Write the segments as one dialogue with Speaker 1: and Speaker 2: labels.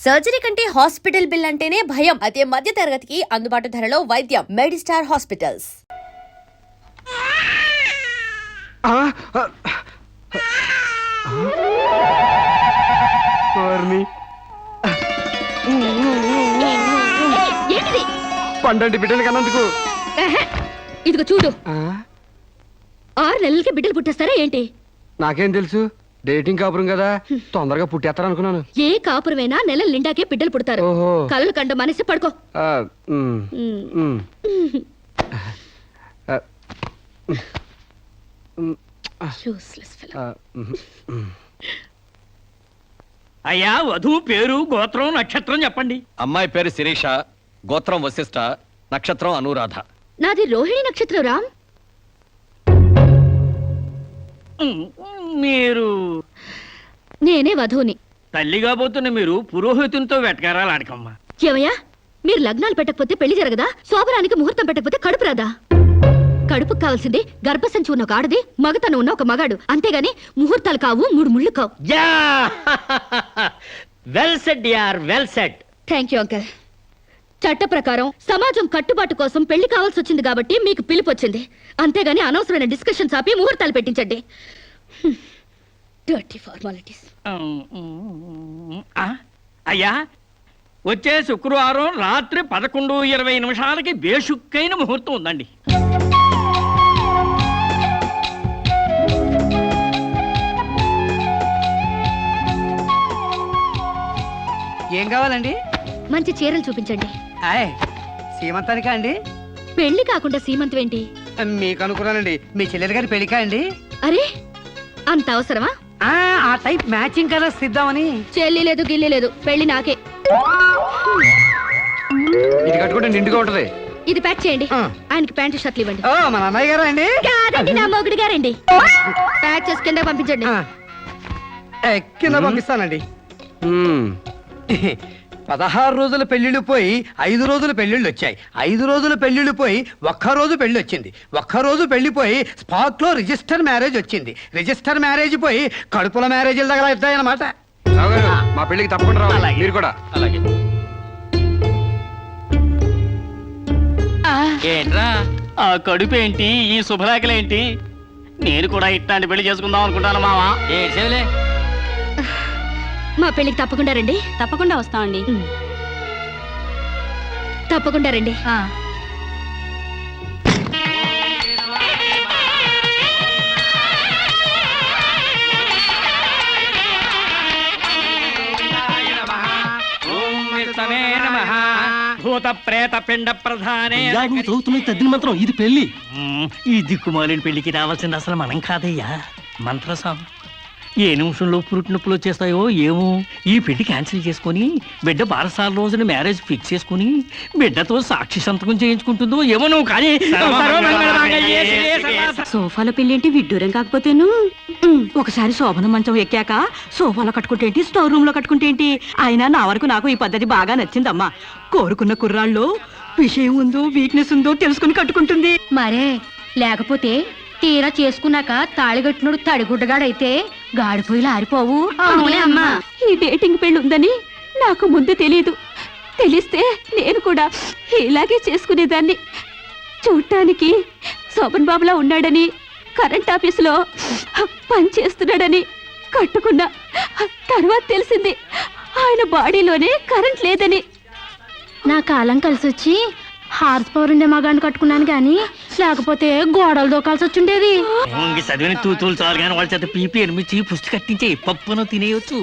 Speaker 1: Surgery కంటే hospital bill అంటేనే భయం. అదే మధ్య తరగతికి అందుబాటు ధరలో వైద్యం. Medistar hospitals.
Speaker 2: పండంటి బిడ్డలు కన్నందుకు
Speaker 3: ఇదిగో చూడు. 6 నెలలకి బిడ్డలు పుట్టేస్తారా ఏంటి?
Speaker 2: నాకేం తెలుసు, డేటింగ్ కాపురం కదా, తొందరగా పుట్టేస్తారు అనుకున్నాను.
Speaker 3: ఏ కాపురమైనా నెలల నిండాకే బిడ్డలు పుడతారు. కలలు కండ మనసి పడుకో.
Speaker 4: అయ్యా, వధువు పేరు, గోత్రం, నక్షత్రం చెప్పండి.
Speaker 5: అమ్మాయి పేరు శిరీష, గోత్రం వశిష్ఠ, నక్షత్రం అనురాధ.
Speaker 3: నాది రోహిణి నక్షత్రం. రామ్,
Speaker 4: మీరు?
Speaker 3: నేనే వధువుని.
Speaker 4: తల్లిగా పోతున్న మీరు పురోహితునితో వెటకారాలు ఆడకమ్మా.
Speaker 3: ఏమయ్యా, మీరు లగ్నాలు పెట్టకపోతే పెళ్లి జరగదా? శోభనానికి ముహూర్తం పెట్టకపోతే కడుపు రాదా? కడుపుకు కావాల్సింది గర్భసంచి ఉన్న ఒక ఆడది, మగతను ఉన్న ఒక మగాడు. అంతేగాని ముహూర్తాలు కావు, 3 ముళ్ళు కావు.
Speaker 4: వెల్ సెడ్ యార్, well said.
Speaker 3: Thank you uncle. చట్ట ప్రకారం సమాజం కట్టుబాటు కోసం పెళ్లి కావాల్సి వచ్చింది కాబట్టి మీకు పిలుపు వచ్చింది. అంతేగాని అనవసరమైన డిస్కషన్స్ ఆపి ముహూర్తాలు పెట్టించండి. Dirty formalities.
Speaker 4: అయ్యా, వచ్చే శుక్రవారం రాత్రి 11:20 బేషుక్కైన ముహూర్తం ఉందండి.
Speaker 6: ఏం కావాలండి?
Speaker 3: మంచి చీరలు చూపించండి.
Speaker 6: సీమంతానికా అండి?
Speaker 3: పెళ్లి కాకుండా సీమంతం ఏంటి?
Speaker 6: మీకు అనుకున్నానండి, మీ చెల్లెలు గారి పెళ్లికా అండి?
Speaker 3: అరే, అంత అవసరమా?
Speaker 6: ఆ టైప్ మ్యాచింగ్ కలర్స్ ఇద్దామని.
Speaker 3: చెల్లి లేదు, గిల్లి లేదు, పెళ్లి నాకే.
Speaker 2: ఇది కట్టుకుంటే నిండుగా ఉంటది.
Speaker 3: ఇది ప్యాక్ చేయండి. ఆయనకి ప్యాంటు షర్ట్లు ఇవ్వండి.
Speaker 6: మన అన్నయ్య గారా అండి?
Speaker 3: కాదండి, నా మొగుడు గారండి. ప్యాక్ చేసి కింద పంపించండి.
Speaker 6: కింద పంపిస్తానండి. 16 రోజుల పెళ్లిళ్ళు పోయి 5 రోజుల పెళ్లిళ్ళు వచ్చాయి. 5 రోజుల పెళ్లిళ్ళు పోయి 1 రోజు పెళ్లి వచ్చింది. 1 రోజు పెళ్లి పోయి స్పాట్ లో రిజిస్టర్ మ్యారేజ్ వచ్చింది. రిజిస్టర్ మ్యారేజ్ పోయి కడుపుల మ్యారేజ్ల దగ్గర అవుతాయన్నమాట.
Speaker 2: మా పెళ్లికి తప్పకుండా రావాలి. మీరు కూడా
Speaker 5: అలాగే.
Speaker 4: ఏంట్రా ఆ కడుపేంటి, ఈ శుభలేఖలేంటి? నేను కూడా ఇట్లాంటి పెళ్లి చేసుకుందాం అనుకుంటాను మావా.
Speaker 5: ఏడ్చేవులే.
Speaker 3: మా పెళ్లికి తప్పకుండా రండి.
Speaker 7: తప్పకుండా వస్తామండి.
Speaker 3: తప్పకుండా రండి.
Speaker 4: భూత ప్రేత పిండ ప్రధానే.
Speaker 5: చదువుతున్న తద్దిన మంత్రం ఇది పెళ్లి.
Speaker 4: ఈ దిక్కుమాలిన పెళ్లికి రావాల్సింది అసలు మనం కాదయ్యా, మంత్రసాం. ఏ నిమిషంలో పురుటి నొప్పులు వచ్చేస్తాయో ఏమో. ఈ పెళ్లి క్యాన్సిల్ చేసుకుని బిడ్డ 12 రోజున మ్యారేజ్ ఫిక్స్ చేసుకుని బిడ్డతో సాక్షి సంతకం చేయించుకుంటుందో ఏమో. నువ్వు కానీ
Speaker 7: సోఫాలో పెళ్ళేంటి విడ్డూరం కాకపోతేను. ఒకసారి శోభన మంచం ఎక్కాక సోఫాలో కట్టుకుంటేంటి, స్టోర్ రూమ్ లో కట్టుకుంటేంటి. అయినా నా వరకు నాకు ఈ పద్ధతి బాగా నచ్చిందమ్మా. కోరుకున్న కుర్రాళ్ళు విషయం ఉందో వీక్నెస్ ఉందో తెలుసుకుని కట్టుకుంటుంది.
Speaker 3: మరే లేకపోతే తీరా చేసుకున్నాక తాళిగట్టినోడు తడిగుడ్డగాడైతే గాడిపోయిలా ఆరిపోవు.
Speaker 7: అమ్మా, ఈ డేటింగ్ పెళ్లి ఉందని నాకు ముందు తెలీదు. తెలిస్తే నేను కూడా ఇలాగే చేసుకునేదాన్ని. చూడటానికి శోభన్ బాబులా ఉన్నాడని, కరెంట్ ఆఫీసులో పనిచేస్తున్నాడని కట్టుకున్నా. తర్వాత తెలిసింది ఆయన బాడీలోనే కరెంట్ లేదని.
Speaker 3: నా కాలం కలిసి వచ్చి హార్స్ పవర్ ఉండే మగాన్ని కట్టుకున్నాను గాని లేకపోతే గోడలు దూకాల్సి వచ్చిండేది.
Speaker 4: చదివిన తూతులు చాలు కానీ వాళ్ళ చేత పీపీ ఎనిమిచ్చి పుష్టి కట్టించే పప్పును తినేయచ్చు.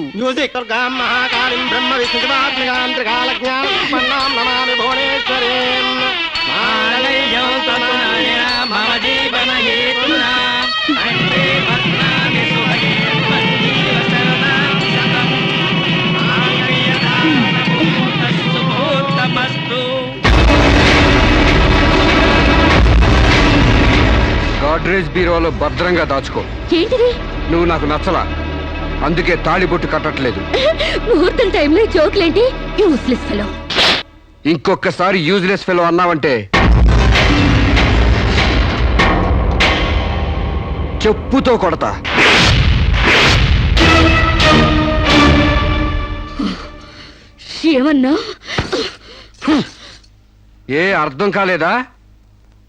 Speaker 2: గాడ్రేజ్ బీరోలో భద్రంగా దాచుకో.
Speaker 3: ఏంటిది?
Speaker 2: నువ్వు నాకు నచ్చలా, అందుకే తాళిబొట్టు కట్టట్లేదు.
Speaker 3: ముహూర్తం టైంలో జోకులేంటి? Useless fellow.
Speaker 2: ఇంకొకసారి యూజ్లెస్ ఫెలో అన్నావంటే చెప్పుతో కొడతా.
Speaker 3: ఏమన్నా
Speaker 2: ఏ అర్థం కాలేదా?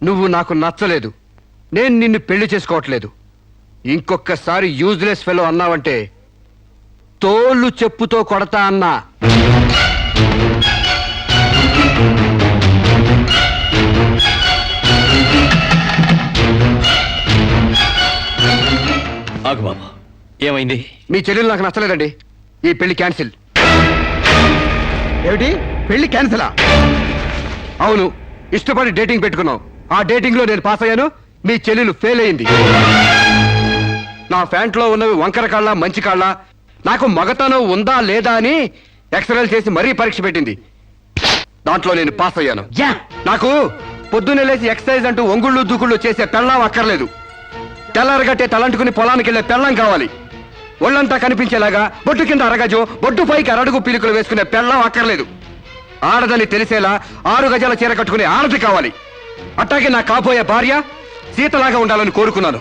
Speaker 2: నువ్వు నాకు నచ్చలేదు, నేను నిన్ను పెళ్లి చేసుకోవట్లేదు. ఇంకొకసారి యూజ్లెస్ ఫెలో అన్నావంటే తోలు చెప్పుతో కొడతా అన్నా.
Speaker 5: ఆగు బాబు, ఏమైంది?
Speaker 2: మీ చెల్లెలు నాకు నచ్చలేదండి, ఈ పెళ్లి క్యాన్సిల్.
Speaker 6: ఏమిటి పెళ్లి క్యాన్సిలా?
Speaker 2: అవును, ఇష్టపడి డేటింగ్ పెట్టుకున్నాం. ఆ డేటింగ్ లో నేను పాస్ అయ్యాను, మీ చెల్లెలు ఫెయిల్ అయింది. నా ఫ్యాంట్లో ఉన్నవి వంకర కాళ్ళ మంచి కాళ్ళ, నాకు మగతనం ఉందా లేదా అని ఎక్స్రేలు చేసి మరీ పరీక్ష పెట్టింది. దాంట్లో నేను పాస్ అయ్యాను. నాకు పొద్దున్నే లేచి ఎక్సర్సైజ్ అంటూ ఒంగుళ్ళు దూకుళ్ళు చేసే పెళ్ళాం అక్కర్లేదు. తెల్లారగట్టే తలంటుకుని పొలానికి వెళ్ళే పెళ్ళం కావాలి. ఒళ్ళంతా కనిపించేలాగా బొట్టు కింద అరగజో, బొట్టు పైకి అరడుగు పీలికలు వేసుకునే పెళ్ళం అక్కర్లేదు. ఆడదని తెలిసేలా 6 గజాల చీర కట్టుకునే ఆడది కావాలి. అట్టాగే నా కాబోయే భార్య సీతలాగా ఉండాలని కోరుకున్నాను.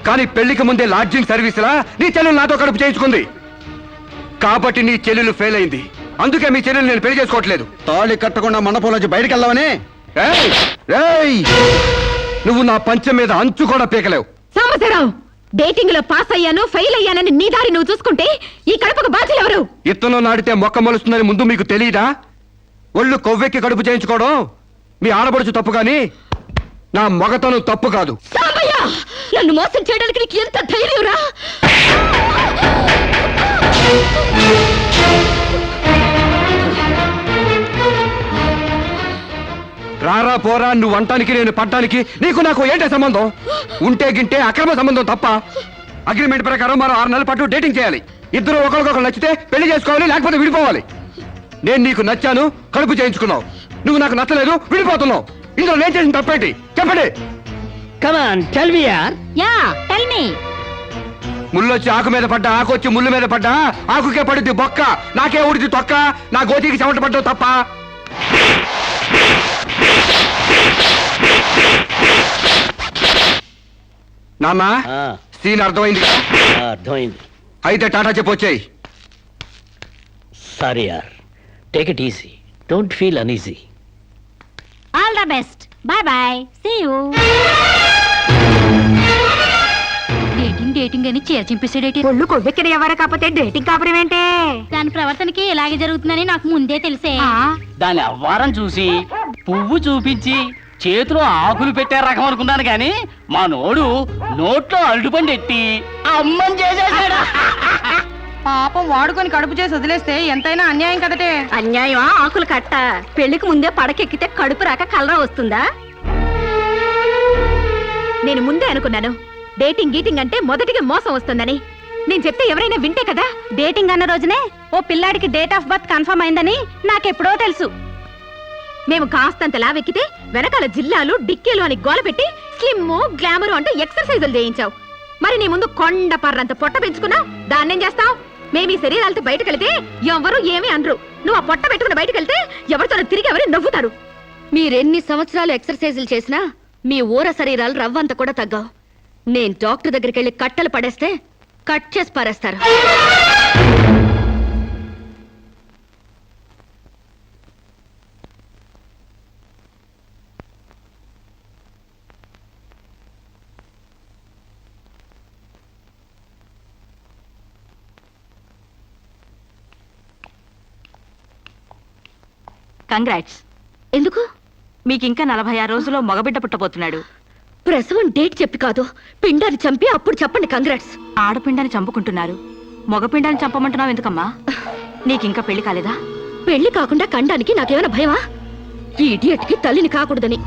Speaker 2: కానీ పెళ్లికి ముందే లాడ్జింగ్ సర్వీసులా నీ చెల్లెలు నాతో కడుపు చేయించుకుంది. కాబట్టి నీ చెల్లెలు ఫెయిల్ అయింది. అందుకే మీ చెల్లెలు నేను పెళ్లి చేసుకోవట్లేదు.
Speaker 6: తాళి కట్టకుండా మండపం నుంచి బయటకు వెళ్దామని.
Speaker 2: ఏయ్! ఏయ్! నువ్వు నా పంచం మీద అంచు కూడా పీకలేవు.
Speaker 3: సాంబశివరావు, డేటింగ్ లో పాస్ అయ్యాను ఫెయిల్ అయ్యానని నీ దారి నువ్వు చూసుకుంటే ఈ కడపకు బాధ్యులు ఎవరు?
Speaker 2: ఇత్తనం నాటితే మొక్క మొలుస్తుందని ముందు మీకు తెలియదా? ఒళ్ళు కొవ్వెక్కి కడుపు చేయించుకోవడం మీ ఆడపడుచు తప్పు కానీ నా మగతనం తప్పు కాదు.
Speaker 3: సాంబయ్య, నన్ను మోసం చేయడానికి నీకు ఎంత ధైర్యం రా?
Speaker 2: రారా పోరా, నువ్వు అంటానికి నేను పడ్డానికి నీకు నాకు ఏంటే సంబంధం? ఉంటే గింటే అక్రమ సంబంధం తప్ప. అగ్రిమెంట్ ప్రకారం మరో 6 నెలల పాటు డేటింగ్ చేయాలి. ఇద్దరు ఒకరికొకరు నచ్చితే పెళ్లి చేసుకోవాలి, లేకపోతే విడిపోవాలి. నేను నీకు నచ్చాను, కడుపు చేయించుకున్నావు. నువ్వు నాకు నచ్చలేదు, విడిపోతున్నావు. ఇందులో నేను చేసిన తప్పేంటి చెప్పండి.
Speaker 3: Yeah, tell me.
Speaker 2: ముళ్ళొచ్చి ఆకు మీద పడ్డా, ఆకు వచ్చి ముళ్ళు మీద పడ్డా, ఆకుకే పడుద్ది బొక్క, నాకే ఊడిది తొక్క. నా గోతికి చెమట పడ్డావు తప్ప. నాన్న, సీన్ అర్థమైంది కదా?
Speaker 4: అర్థమైంది.
Speaker 2: అయితే టాటా చెప్పొచ్చాయి.
Speaker 4: సారీ యార్, take it easy, don't feel uneasy.
Speaker 3: All the best, bye bye, see you. Dating అని చీర చింపేసేడేటి.
Speaker 7: ఒళ్ళు కొవ్వెక్కిన ఎవరు కాకపోతే డేటింగ్ కాపురం ఏంటే?
Speaker 3: దాని ప్రవర్తనకి ఇలాగే జరుగుతుందని నాకు ముందే తెలిసే.
Speaker 4: దాని అవ్వారం చూసి పువ్వు చూపించి చేతిలో ఆకులు పెట్టే రకం అనుకున్నాను కానీ మా నోడు నోట్లో అల్లుపండి ఎట్టి అమ్మని చేసేసాడు.
Speaker 8: పాపం వాడుకొని కడుపు చేసి వదిలేస్తే ఎంతైనా అన్యాయం కదటే.
Speaker 3: అన్యాయమా ఆకులు కట్ట? పెళ్లికి ముందే పడకెక్కితే కడుపు రాక కలరా వస్తుందా? నేను ముందే అనుకున్నాను డేటింగ్ గీటింగ్ అంటే మొదటిగా మోసం వస్తుందని. నేను చెప్తే ఎవరైనా వింటే కదా.
Speaker 8: డేటింగ్ అన్న రోజునే ఓ పిల్లాడికి డేట్ ఆఫ్ బర్త్ కన్ఫర్మ్ అయిందని నాకెప్పుడో తెలుసు.
Speaker 3: మేము కాస్తంత లావెక్కితే వెనకాల జిల్లాలు డిక్కీలు అని గోల పెట్టి స్లిమ్ గ్లామర్ అంటే ఎక్సర్సైజులు చేయించావు. మరి నీ ముందు కొండ పర్రంత పొట్ట పెంచుకున్నా దాన్నేం చేస్తావు? మేము ఈ శరీరాలతో బయటకెళ్తే ఎవరు ఏమీ అనరు. నువ్వు ఆ పొట్ట పెట్టుకుని బయటకెళ్తే ఎవరితో తిరిగి ఎవరు నవ్వుతారు. మీరెన్ని సంవత్సరాలు ఎక్సర్సైజులు చేసినా మీ ఊర శరీరాలు రవ్వంత కూడా తగ్గావు. నేను డాక్టర్ దగ్గరికి వెళ్ళి కట్టలు పడేస్తే కట్ చేసి పారేస్తారు.
Speaker 7: కంగ్రాట్స్.
Speaker 3: ఎందుకు?
Speaker 7: మీకు ఇంకా 46 రోజుల్లో మగబిడ్డ పుట్టబోతున్నాడు.
Speaker 3: ప్రసవం డేట్ చెప్పి కాదు, పిండాన్ని చంపి అప్పుడు చెప్పండి కంగ్రాట్స్.
Speaker 7: ఆడపిండాన్ని చంపుకుంటున్నారు, మగపిండాన్ని చంపమంటున్నావు ఎందుకమ్మా? నీకింకా పెళ్లి కాలేదా?
Speaker 3: పెళ్లి కాకుండా కండానికి నాకేమైనా భయమా? ఈ ఇడియట్ కి తల్లిని కాకూడదని.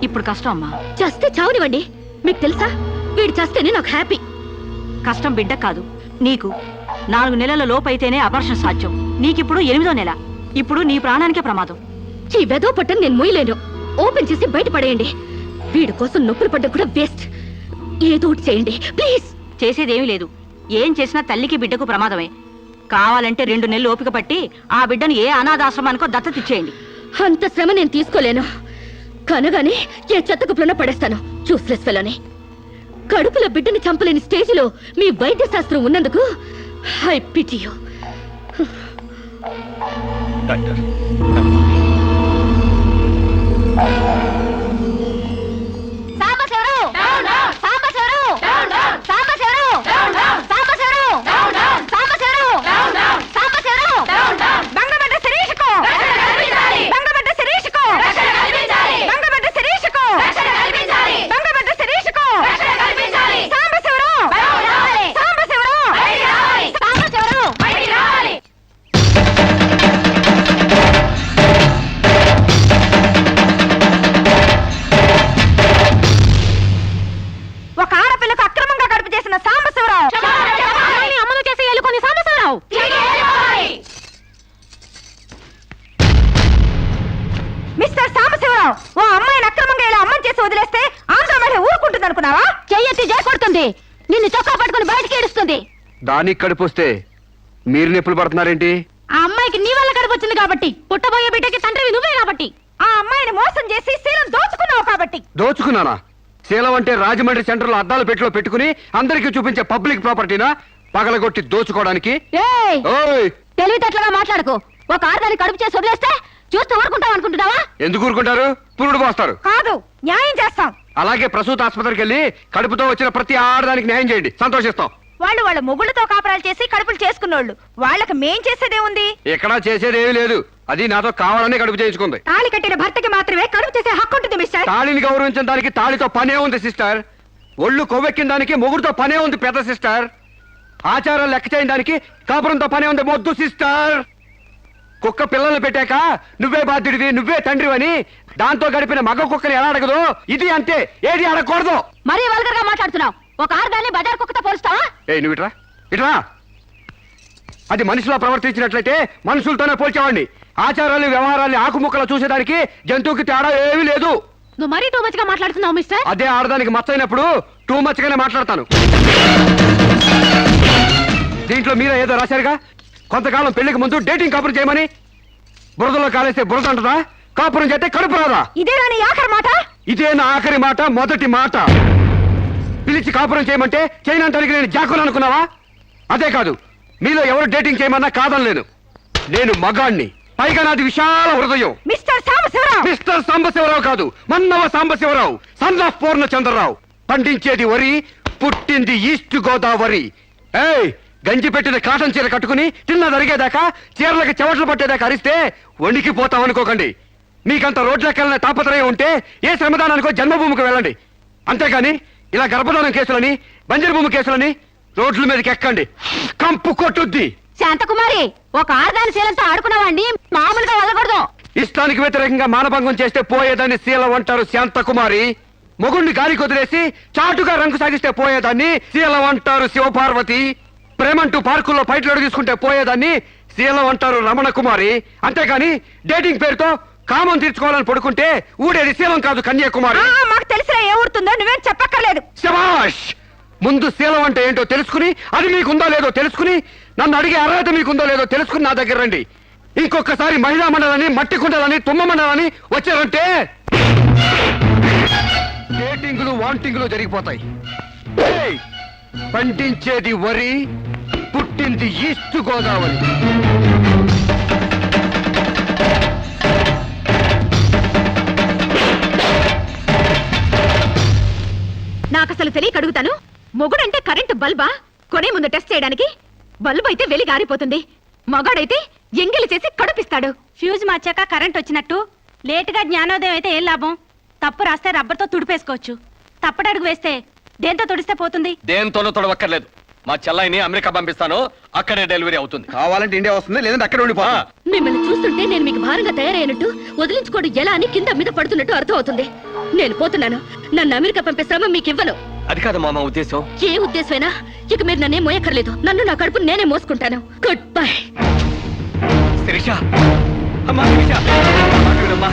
Speaker 7: ఇప్పుడు కష్టం అమ్మా.
Speaker 3: చస్తే చావునివ్వండి. మీకు తెలుసా, వీడు చస్తేనే నాకు హ్యాపీ.
Speaker 7: కష్టం బిడ్డ కాదు నీకు. 4 నెలల లోపైతేనే అబార్షన్ సాధ్యం. నీకిప్పుడు 8వ నెల. ఇప్పుడు నీ ప్రాణానికే ప్రమాదం.
Speaker 3: ఈ వెదో పట్టని నేను మొయ్యలేను. ఓపెన్ చేసి బయటపడేయండి. వీడి కోసం నొప్పులు పడ్డం కూడా వేస్ట్. ఏదో ఒకటి చేయండి ప్లీజ్.
Speaker 7: చేసేదేమీ లేదు. ఏం చేసినా తల్లికి బిడ్డకు ప్రమాదమే. కావాలంటే 2 నెలలు ఓపిక పట్టి ఆ బిడ్డను ఏ అనాథాశ్రమానికో దత్తతిచ్చేయండి.
Speaker 3: అంత శ్రమ నేను తీసుకోలేను. కనగానే ఏ చెత్తకుప్పులను పడేస్తాను. చూస్లెస్ ఫెలోని. కడుపులో బిడ్డని చంపలేని స్టేజిలో మీ వైద్య శాస్త్రం ఉన్నందుకు ఐ పిటీ యు.
Speaker 5: డాక్టర్
Speaker 3: ఒక ఆడపిల్లకు అక్రమంగా కడుపు చేసిన సాంబశివరావు అమలు చేసి ఎలుకొని సాంబశివరావు మిస్టర్ సాంబశివరావు ఓ అమ్మాయిని అక్రమంగా ఇలా అమ్మని చేసి వదిలేస్తే ఆంధ్ర మహిళ ఊరుకుంటుంది అనుకున్నావా చెయ్యెత్తి కొడుతుంది నిన్ను చొక్కా పట్టుకుని బయటికి ఏడుస్తుంది
Speaker 2: దానికి కడుపు వస్తే మీరు నిప్పులు పడుతున్నారేంటి?
Speaker 3: ఆ అమ్మాయికి నీ వల్ల కడుపు వచ్చింది కాబట్టి పుట్టబోయే బిడ్డకి తండ్రివి నువ్వే కాబట్టి ఆ అమ్మాయిని మోసం చేసి శీలం దోచుకున్నావు కాబట్టి
Speaker 2: దోచుకున్నానా? శీలం అంటే రాజమండ్రి సెంటర్ లో అద్దాల పెట్టిలో పెట్టుకుని అందరికీ చూపించే పబ్లిక్ ప్రాపర్టీనా పగలగొట్టి దోచుకోవడానికి?
Speaker 3: ఏయ్
Speaker 2: ఓయ్
Speaker 3: తెలివితేటలుగా మాట్లాడుకో ఒక ఆడదాన్ని కడుపు చేసి వదిలేస్తే చూస్తూ ఊరుకుంటావు అనుకుంటున్నావా
Speaker 2: ఎందుకు ఊరుకుంటారు? పురుడు పోస్తారు.
Speaker 3: కాదు న్యాయం చేస్తాం
Speaker 2: అలాగే ప్రసూత ఆసుపత్రికి వెళ్ళి కడుపుతో వచ్చిన ప్రతి ఆడదానికి న్యాయం చేయండి, సంతోషిస్తాం.
Speaker 3: వాళ్ళు వాళ్ళ మొగుళ్ళతో కాపరాలు చేసి కడుపులు చేసుకున్నోళ్ళు వాళ్ళకి మేం చేసేదే ఉంది
Speaker 2: ఎక్కడా చేసేదేమీ లేదు. అది నాతో కావాలని కడుపు చేయించుకుంది.
Speaker 3: తాళి కట్టిన భర్తకి మాత్రమే కడుపు చేసే హక్కు ఉంటుంది మిస్టర్
Speaker 2: తాళిని గౌరవించిన దానికి తాళితో పనే ఉంది సిస్టర్. ఒళ్ళు కొవ్వెక్కిన దానికి మొగుడుతో పనే ఉంది పెద్ద సిస్టర్. ఆచారాలు లెక్క చేయని దానికి కాపురంతో పనే ఉంది మొద్దు సిస్టర్. కుక్క పిల్లలు పెట్టాక నువ్వే బాధ్యుడివి నువ్వే తండ్రివని దాంతో గడిపిన మగ కుక్కని ఎలా అడగదు, ఇది అంతే, ఏది అడగకూడదు.
Speaker 3: మరీ వల్గర్ గా మాట్లాడుతున్నావు. ఒక ఆడదాన్ని బజార్ కుక్కతో పోలుస్తావా?
Speaker 2: నువ్వు ఇట్రా ఇట్రా. అది మనిషిలా ప్రవర్తించినట్లయితే మనుషులతోనే పోల్చేవాడిని. ఆచారాలు వ్యవహారాలు ఆకుముక్కలు చూసేదానికి జంతువుకి తేడా ఏమీ లేదు.
Speaker 3: నువ్వు మరీ టూ మచ్ గా మాట్లాడుతున్నావు మిస్టర్.
Speaker 2: అదే ఆడదానికి మచ్చైనప్పుడు టూ మచ్ గానే మాట్లాడతాను. దీంట్లో మీరే ఏదో రాశారుగా, కొంతకాలం పెళ్లికి ముందు డేటింగ్ కాపురం చేయమని. బురదలో కాలేస్తే బురద అంటదా, కాపురం చేస్తే కడుపు రాదా?
Speaker 3: ఇదే నీ ఆఖరి మాట?
Speaker 2: ఇదే నా ఆఖరి మాట, మొదటి మాట. పిలిచి కాపురం చేయమంటే చేయనంటానికి నేను జాకులు అనుకున్నావా? అదే కాదు, మీలో ఎవరు డేటింగ్ చేయమన్నా కాదనలేను. నేను మగాణ్ణి, పైగా నాది విశాల హృదయం.
Speaker 3: మిస్టర్ సాంబశివరావు.
Speaker 2: మిస్టర్ సాంబశివరావు కాదు, మన్నవ సాంబశివరావు, సన్ ఆఫ్ పూర్ణచంద్రరావు. పండించేది వరి, పుట్టింది ఈస్ట్ గోదావరి. ఏయ్, గంజి పెట్టిన కాటన్ చీర కట్టుకుని తిన్న జరిగేదాకా చీరలకి చెవట్లు పట్టేదాకా అరిస్తే వణికిపోతాం అనుకోకండి. మీకంత రోడ్లెక్కాలనే తాపత్రయం ఉంటే ఏ శ్రమదానానికో జన్మభూమికి వెళ్ళండి. అంతేగాని ఇలా గర్భధానం కేసులని బంజరు భూమి కేసులని రోడ్ల మీదకి ఎక్కండి, కంపు కొట్టుద్ది.
Speaker 3: శాంతకుమారి, ఒక ఆడదాని శీలంతో ఆడుకున్నావండి, మామూలుగా వెళ్ళకూడదు.
Speaker 2: ఇష్టానికి వ్యతిరేకంగా మానభంగం చేస్తే పోయేదాన్ని శీలం అంటారు శాంతకుమారి. మొగుణ్ణి గాలికి వదిలేసి చాటుగా రంగు సాగిస్తే పోయేదాన్ని శీలం అంటారు శివపార్వతి. ప్రేమంటూ పార్కుల్లో ఫైట్లు తీసుకుంటే పోయేదాన్ని శీలం అంటారు రమణ కుమారి. అంతేగాని డేటింగ్ పేరుతో కామం తీర్చుకోవాలని పడుకుంటే ఊడేది శీలం కాదు కన్యాకుమారి.
Speaker 3: మాకు తెలిసినా ఏ ఊరుతుందో నువ్వేం చెప్పక్కర్లేదు.
Speaker 2: శభాష్! ముందు శీలం అంటే ఏంటో తెలుసుకుని, అది మీకుందో లేదో తెలుసుకుని, నన్ను అడిగే అర్హత మీకుందో లేదో తెలుసుకుని నా దగ్గర రండి. ఇంకొకసారి మహిళా మండలని, మట్టి కుండలని, తుమ్మ మండలని వచ్చారంటే డేటింగ్లు వాంటింగ్లు జరిగిపోతాయి. ఏయ్! పండించేది వరి, పుట్టింది ఈస్ట్ గోదావరి.
Speaker 3: నాకు అసలు తెలియక అడుగుతాను, మొగుడంటే కరెంటు బల్బా? కొనే ముందు టెస్ట్ చేయడానికి. బల్బు అయితే వెలి గారిపోతుంది, మగాడైతే ఎంగిలి చేసి కడుపిస్తాడు.
Speaker 8: ఫ్యూజ్ మార్చాక కరెంట్ వచ్చినట్టు లేటుగా జ్ఞానోదయం అయితే ఏం లాభం? తప్పు రాస్తే రబ్బర్తో తుడిపేసుకోవచ్చు, తప్పటడుగు వేస్తే దేంతో తుడిస్తే పోతుంది?
Speaker 5: దేంతోనూ తొడవక్కర్లేదు. మా చెల్లాయిని అమెరికా పంపిస్తాను, అక్కడే డెలివరీ అవుతుంది.
Speaker 2: కావాలంటే ఇండియా వస్తుంది, లేదంటే అక్కడ ఉండిపో.
Speaker 1: మిమ్మల్ని చూస్తుంటే నేను మీకు భారంగా తయారైనట్టు, వదిలించుకోవడం ఎలా అని కింద మీద పడుతున్నట్టు అర్థం అవుతుంది. నేను పోతున్నాను. నన్ను అమెరికా పంపే శ్రమ మీకు ఇవ్వను.
Speaker 5: అది కాదు మామ ఉద్దేశం.
Speaker 1: ఏ ఉద్దేశమైనా ఇక మీరు నన్నే మోయక్కర్లేదు. నన్ను నా కడుపు నేనే మోసుకుంటాను. Good bye.
Speaker 5: శిరీష, అమ్మా శిరీష, మాట వినమ్మా.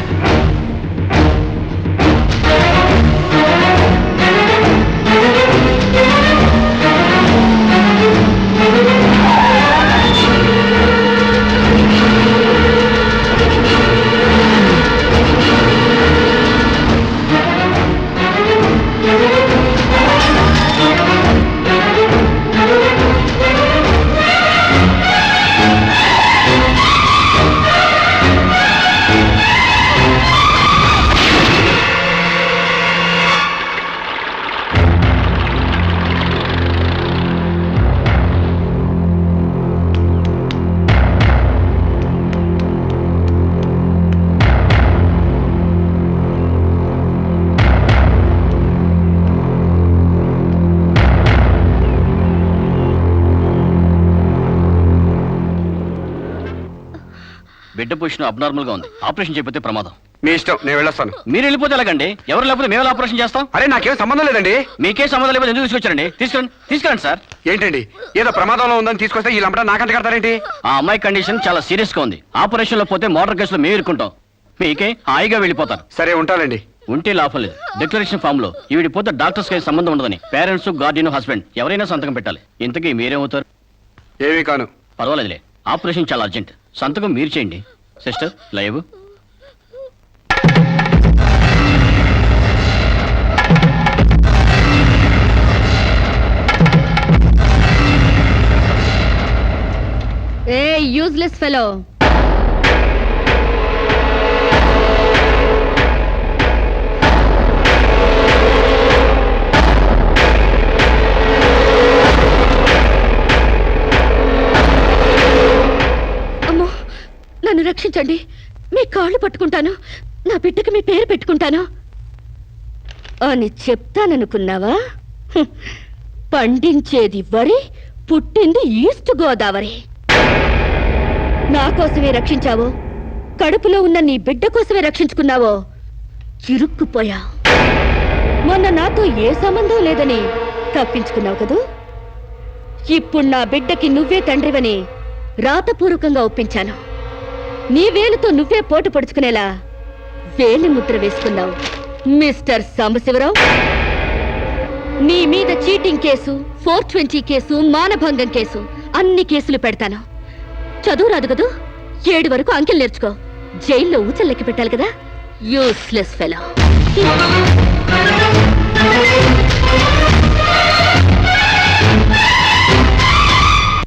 Speaker 5: బిడ్డ పొజిషన్ అబ్నార్మల్ గా ఉంది. ఆపరేషన్ చేయకపోతే ప్రమాదం.
Speaker 2: మీ ఇష్టం, నేను వెళ్ళొస్తాను.
Speaker 5: మీరు వెళ్ళిపోతే ఎలాగండి? ఎవరు లేకపోతే మేము ఆపరేషన్ చేస్తాం.
Speaker 2: అరే నాకేం సంబంధం లేదండి.
Speaker 5: మీకే సంబంధం లేకపోతే ఎందుకు తీసుకొచ్చారండి? తీసుకురండి సార్.
Speaker 2: ఏంటండి ఏదో ప్రమాదంలో ఉందని తీసుకొస్తే వీళ్ళంతా నాకంట కడతారేంటి?
Speaker 5: ఆ అమ్మాయి కండిషన్ చాలా సీరియస్ గా ఉంది. ఆపరేషన్ లో పోతే మోటార్ కేసులో మేము ఇరుక్కుంటాం. మీకే హాయిగా వెళ్ళిపోతారు.
Speaker 2: సరే ఉంటానండి.
Speaker 5: ఉంటే లాభం లేదు. డిక్లరేషన్ ఫామ్ లో ఈవిడి పోతే డాక్టర్స్ కి సంబంధం ఉండదని పేరెంట్స్, గార్డియన్, హస్బెండ్ ఎవరైనా సంతకం పెట్టాలి. ఇంతకీ మీరేమవుతారు?
Speaker 2: ఏమీ కాను.
Speaker 5: పర్వాలేదులే, ఆపరేషన్ చాలా అర్జెంట్. సంతకం మీరు చేయండి. Sister live.
Speaker 1: ఏ యూజ్లెస్ ఫెలో, అమ్మో నన్ను రక్షించండి. మీ కాళ్ళు పట్టుకుంటాను, నా బిడ్డకి మీ పేరు పెట్టుకుంటాను అని చెప్తాననుకున్నావా? హ్మ్. పండించేది వరి, పుట్టింది ఈస్ట్ గోదావరి. నా కోసమే రక్షించావో, కడుపులో ఉన్న నీ బిడ్డ కోసమే రక్షించుకున్నావో చిరుక్కుపోయా. మొన్న నాతో ఏ సంబంధం లేదని తప్పించుకున్నావు కదూ. ఇప్పుడు నా బిడ్డకి నువ్వే తండ్రివని రాతపూర్వకంగా ఒప్పించాను. నీ వేలుతో నువ్వే పోటు పొడుచుకునేలా వేలి ముద్ర వేసుకున్నావు మిస్టర్ సాంబశివరావు. నీ మీద చీటింగ్ కేసు, 420 కేసు, మానభంగం కేసు, అన్ని కేసులు పెడతాను. చదువు రాదు కదూ, 7 వరకు అంకెలు నేర్చుకో. జైల్లో ఊచల్లెక్కి పెట్టాలి కదా. Useless fellow.